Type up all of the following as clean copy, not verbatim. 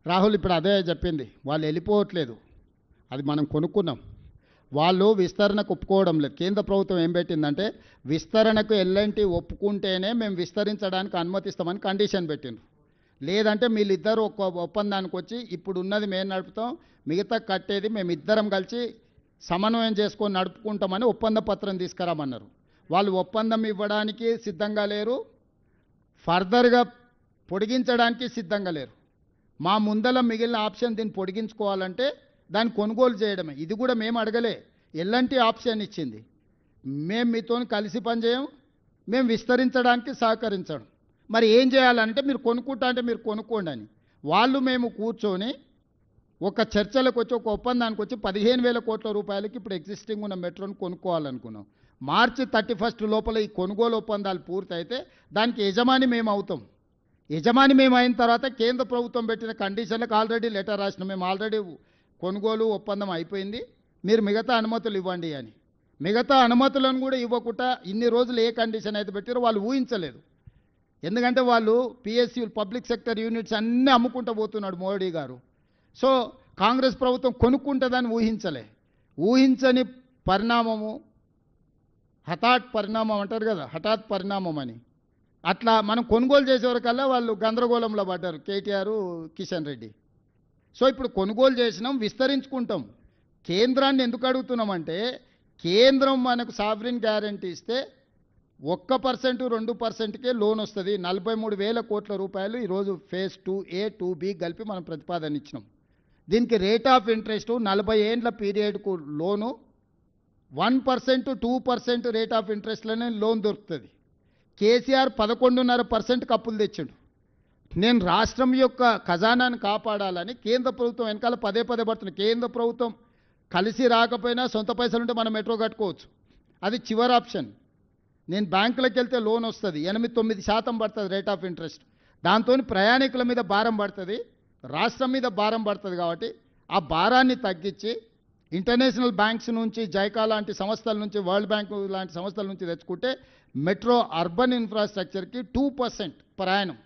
రాహుల్ ఇప్పుడు అదే చెప్పింది, వాళ్ళు వెళ్ళిపోవట్లేదు, అది మనం కొనుక్కున్నాం. వాళ్ళు విస్తరణకు ఒప్పుకోవడం లేదు. కేంద్ర ప్రభుత్వం ఏం పెట్టిందంటే విస్తరణకు ఎల్ఎన్టీ ఒప్పుకుంటేనే మేము విస్తరించడానికి అనుమతిస్తామని కండిషన్ పెట్టిండ్రు. లేదంటే వీళ్ళిద్దరూ ఒక ఒప్పందానికి వచ్చి ఇప్పుడు ఉన్నది మేము నడుపుతాం, మిగతా కట్టేది మేము ఇద్దరం కలిసి సమన్వయం చేసుకొని నడుపుకుంటామని ఒప్పంద పత్రం తీసుకురామన్నారు. వాళ్ళు ఒప్పందం ఇవ్వడానికి సిద్ధంగా లేరు, ఫర్దర్గా పొడిగించడానికి సిద్ధంగా లేరు. మా ముందల మిగిలిన ఆప్షన్ దీన్ని పొడిగించుకోవాలంటే దాన్ని కొనుగోలు చేయడమే. ఇది కూడా మేము అడగలే, ఎల్ఎన్టీ ఆప్షన్ ఇచ్చింది. మేము మీతో కలిసి పనిచేయం, మేము విస్తరించడానికి సహకరించడం. మరి ఏం చేయాలంటే మీరు కొనుక్కుంటా అంటే మీరు కొనుక్కోండి అని. వాళ్ళు మేము కూర్చొని ఒక చర్చలకు వచ్చి ఒక ఒప్పందానికి వచ్చి 15,000 కోట్ల రూపాయలకి ఇప్పుడు ఎగ్జిస్టింగ్ ఉన్న మెట్రోని కొనుక్కోవాలనుకున్నాం. మార్చి 31 లోపల ఈ కొనుగోలు ఒప్పందాలు పూర్తయితే దానికి యజమాని మేము అవుతాం. యజమాని మేము అయిన తర్వాత కేంద్ర ప్రభుత్వం పెట్టిన కండిషన్లకు ఆల్రెడీ లెటర్ రాసిన, మేము ఆల్రెడీ కొనుగోలు ఒప్పందం అయిపోయింది, మీరు మిగతా అనుమతులు ఇవ్వండి అని. మిగతా అనుమతులను కూడా ఇవ్వకుండా ఇన్ని రోజులు ఏ కండిషన్ అయితే పెట్టారో వాళ్ళు ఊహించలేదు. ఎందుకంటే వాళ్ళు పిఎస్యూ పబ్లిక్ సెక్టర్ యూనిట్స్ అన్నీ అమ్ముకుంటూ పోతున్నాడు మోడీ గారు. సో కాంగ్రెస్ ప్రభుత్వం కొనుక్కుంటుందని ఊహించని పరిణామము, హఠాత్ పరిణామం అంటారు కదా, హఠాత్ పరిణామం అని. అట్లా మనం కొనుగోలు చేసేవరకల్లా వాళ్ళు గందరగోళంలో పడ్డారు, కేటీఆర్, కిషన్ రెడ్డి. సో ఇప్పుడు కొనుగోలు చేసినాం, విస్తరించుకుంటాం. కేంద్రాన్ని ఎందుకు అడుగుతున్నామంటే కేంద్రం మనకు సావరిన్ గ్యారంటీ ఇస్తే 1%, 2%కే లోన్ వస్తుంది. 43,000 కోట్ల రూపాయలు ఈరోజు ఫేజ్ 2A, 2B కలిపి మనం ప్రతిపాదన ఇచ్చినాం. దీనికి రేట్ ఆఫ్ ఇంట్రెస్ట్ 40 ఏండ్ల పీరియడ్కు లోను 1%, 2% రేట్ ఆఫ్ ఇంట్రెస్ట్లోనే లోన్ దొరుకుతుంది. కేసీఆర్ 11.5% అప్పులు తెచ్చిండు. నేను రాష్ట్రం యొక్క ఖజానాను కాపాడాలని కేంద్ర ప్రభుత్వం వెనకాల పదే పడుతుంది. కేంద్ర ప్రభుత్వం కలిసి రాకపోయినా సొంత పైసలు ఉంటే మనం మెట్రో కట్టుకోవచ్చు, అది చివరి ఆప్షన్. నేను బ్యాంకులకు వెళ్తే లోన్ వస్తుంది, 8-9% పడుతుంది రేట్ ఆఫ్ ఇంట్రెస్ట్. దాంతో ప్రయాణికుల మీద భారం పడుతుంది, రాష్ట్రం మీద భారం పడుతుంది. కాబట్టి ఆ భారాన్ని తగ్గించి ఇంటర్నేషనల్ బ్యాంక్స్ నుంచి, జైకా లాంటి సంస్థల నుంచి, వరల్డ్ బ్యాంక్ లాంటి సంస్థల నుంచి తెచ్చుకుంటే మెట్రో అర్బన్ ఇన్ఫ్రాస్ట్రక్చర్కి 2% ప్రయాణం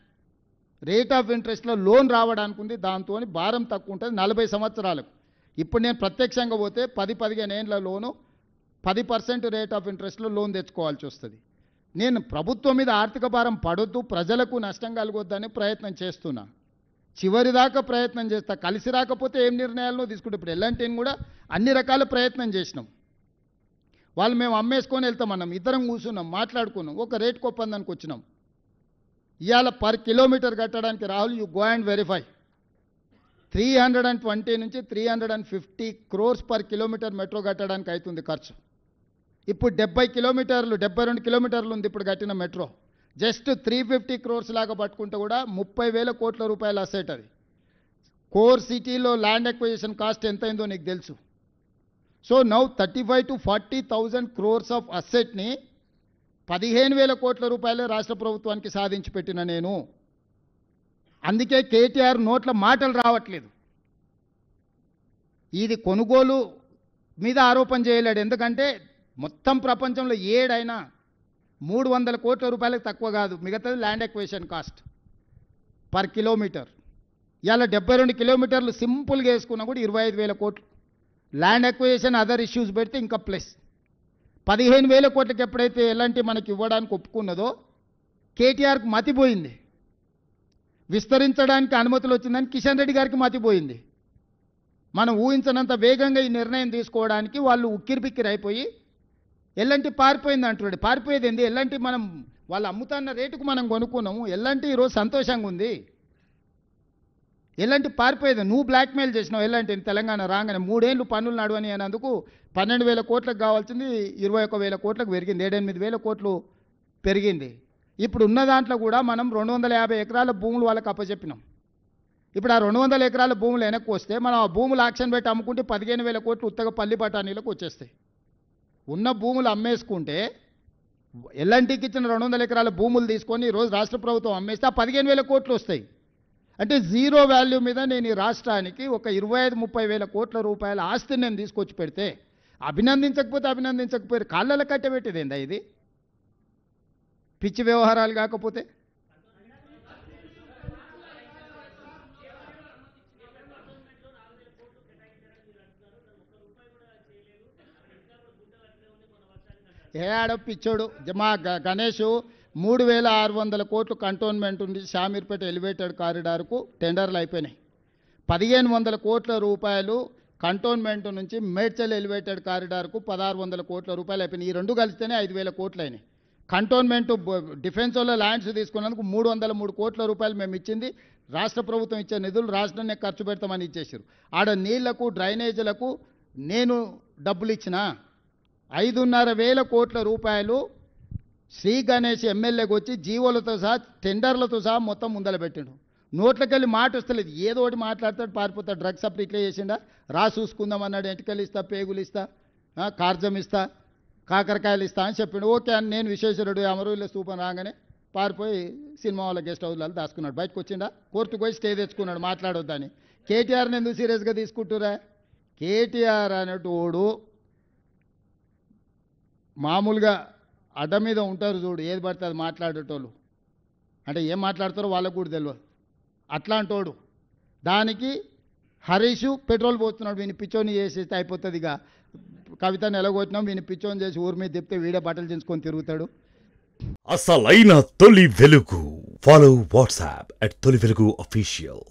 రేట్ ఆఫ్ ఇంట్రెస్ట్లో లోన్ రావడానికి ఉంది. దాంతో భారం తక్కువ ఉంటుంది 40 సంవత్సరాలకు. ఇప్పుడు నేను ప్రత్యక్షంగా పోతే 10-15 ఏండ్ల లోను 10% రేట్ ఆఫ్ ఇంట్రెస్ట్లో లోన్ తెచ్చుకోవాల్సి వస్తుంది. నేను ప్రభుత్వం మీద ఆర్థిక భారం పడొద్దు, ప్రజలకు నష్టం కలగొద్దని ప్రయత్నం చేస్తున్నా, చివరిదాకా ప్రయత్నం చేస్తా. కలిసి రాకపోతే ఏం నిర్ణయాలను తీసుకుంటే ఇప్పుడు ఎల్ఎన్టీని కూడా అన్ని రకాల ప్రయత్నం చేసినాం. వాళ్ళు మేము అమ్మేసుకొని వెళ్తామన్నాం, ఇద్దరం కూర్చున్నాం, మాట్లాడుకున్నాం, ఒక రేటుకు ఒప్పందానికి వచ్చినాం. ఇవాళ పర్ కిలోమీటర్ కట్టడానికి Rahul, you go and verify, 320 నుంచి 350 crores పర్ కిలోమీటర్ మెట్రో కట్టడానికి అవుతుంది ఖర్చు. ఇప్పుడు 72 కిలోమీటర్లు ఉంది ఇప్పుడు కట్టిన మెట్రో. జస్ట్ 350 crores లాగా పట్టుకుంటే కూడా 30,000 కోట్ల రూపాయల అసెట్ అది. కోర్ సిటీలో ల్యాండ్ ఎక్విజిషన్ కాస్ట్ ఎంత అయిందో నీకు తెలుసు. So now 35,000 to 40,000 crores of అసెట్ని 15,000 కోట్ల రూపాయలే రాష్ట్ర ప్రభుత్వానికి సాధించి పెట్టిన నేను. అందుకే కేటీఆర్ నోట్ల మాటలు రావట్లేదు. ఇది కొనుగోలు మీద ఆరోపణ చేయలేడు, ఎందుకంటే మొత్తం ప్రపంచంలో ఏడైనా 300 కోట్ల రూపాయలకు తక్కువ కాదు మిగతాది land acquisition cost per kilometre. ఇలా 72 కిలోమీటర్లు సింపుల్గా వేసుకున్నా కూడా 25,000 కోట్లు. ల్యాండ్ ఎక్విజిషన్ అదర్ ఇష్యూస్ పెడితే ఇంకా ప్లస్ 15,000 కోట్లకి ఎప్పుడైతే ఎలాంటి మనకి ఇవ్వడానికి ఒప్పుకున్నదో కేటీఆర్కి మతిపోయింది. విస్తరించడానికి అనుమతులు వచ్చిందని కిషన్ రెడ్డి గారికి మతిపోయింది. మనం ఊహించనంత వేగంగా ఈ నిర్ణయం తీసుకోవడానికి వాళ్ళు ఉక్కిరిబిక్కిరి అయిపోయి ఎల్ఎన్టీ పారిపోయింది అంటున్నాడు. పారిపోయేది ఏంది? ఎల్ఎన్టీ మనం వాళ్ళు అమ్ముతున్న రేటుకు మనం కొనుక్కున్నాము. ఎల్ఎన్టీ ఈరోజు సంతోషంగా ఉంది. ఎల్ఎన్టీ పారిపోయేది, నువ్వు బ్లాక్మెయిల్ చేసినావు ఎల్ఎన్టీని. తెలంగాణ రాగానే 3 ఏళ్ళు పన్నులు నడవని అన్నందుకు 12,000 కోట్లకు కావాల్సింది 21,000 కోట్లకు పెరిగింది, 7-8,000 కోట్లు పెరిగింది. ఇప్పుడు ఉన్న దాంట్లో కూడా మనం 250 ఎకరాల భూములు వాళ్ళకి అప్పచెప్పినాం. ఇప్పుడు ఆ 200 ఎకరాల భూములు వెనక్కి వస్తే మనం ఆ భూములు ఆక్షన్ పెట్టి అమ్ముకుంటే 15,000 కోట్లు ఉత్తగా పల్లి పటానీలకు వచ్చేస్తాయి. ఉన్న భూములు అమ్మేసుకుంటే ఎల్ఎన్టీకి ఇచ్చిన 200 ఎకరాల భూములు తీసుకొని ఈరోజు రాష్ట్ర ప్రభుత్వం అమ్మేస్తే ఆ 15,000 కోట్లు వస్తాయి. అంటే జీరో వాల్యూ మీద నేను ఈ రాష్ట్రానికి ఒక 25-30 వేల కోట్ల రూపాయల ఆస్తిని నేను తీసుకొచ్చి పెడితే అభినందించకపోయారు, కాళ్ళలో కట్టబెట్టేది ఏందా ఇది? పిచ్చి వ్యవహారాలు కాకపోతే ఏడ పిచ్చోడు మా గణేష్ 3,600 కోట్లు కంటోన్మెంట్ ఉంది షామీర్పేట ఎలివేటెడ్ కారిడార్కు టెండర్లు అయిపోయినాయి. 1,500 కోట్ల రూపాయలు కంటోన్మెంట్ నుంచి మేడ్చల్ ఎలివేటెడ్ కారిడార్కు 1,600 కోట్ల రూపాయలు అయిపోయినాయి. ఈ రెండు కలిస్తేనే 5,000 కోట్లు అయినాయి. కంటోన్మెంట్ డిఫెన్స్ వాళ్ళ ల్యాండ్స్ తీసుకున్నందుకు 303 కోట్ల రూపాయలు మేము ఇచ్చింది. రాష్ట్ర ప్రభుత్వం ఇచ్చే నిధులు రాష్ట్రాన్ని ఖర్చు పెడతామని ఇచ్చేసారు. ఆడ నీళ్లకు డ్రైనేజీలకు నేను డబ్బులు ఇచ్చిన 5,500 కోట్ల రూపాయలు శ్రీ గణేష్ ఎమ్మెల్యేకి వచ్చి జీవోలతో సహా టెండర్లతో సహా మొత్తం ముందల పెట్టిండు. నోట్లకెళ్ళి మాట వస్తలేదు, ఏదో ఒకటి మాట్లాడతాడు పారిపోతాడు. డ్రగ్స్ అప్పుడు ఇట్లా చేసిండా, రా చూసుకుందాం అన్నాడు. ఎంటికలు ఇస్తా, పేగులు ఇస్తా, కార్జం ఇస్తా, కాకరకాయలు ఇస్తా అని చెప్పిండు. ఓకే అని నేను విశ్వేశ్వరుడు అమరూళ్ళ స్థూపం రాగానే పారిపోయి సినిమా వాళ్ళ గెస్ట్ హౌస్లలో దాచుకున్నాడు. బయటకు వచ్చిండా, కోర్టుకు పోయి స్టే తెచ్చుకున్నాడు మాట్లాడొద్దని. కేటీఆర్ని ఎందుకు సీరియస్గా తీసుకుంటురా? కేటీఆర్ అనేటోడు మామూలుగా అడ్డ మీద ఉంటారు చూడు, ఏది పడితే అది మాట్లాడేటోళ్ళు, అంటే ఏం మాట్లాడతారో వాళ్ళకు కూడా తెలియదు. అట్లాంటోడు దానికి హరీషు పెట్రోల్ పోతున్నాడు. వీని పిచ్చోని చేసేస్తే అయిపోతుంది. ఇక కవితను ఎలాగొచ్చినాం, వీని పిచ్చోని చేసి ఊరి మీద తిప్పితే వీడే బట్టలు చించుకొని తిరుగుతాడు. అసలైన తొలి వెలుగు. ఫాలో వాట్సాప్ @తొలి వెలుగు official.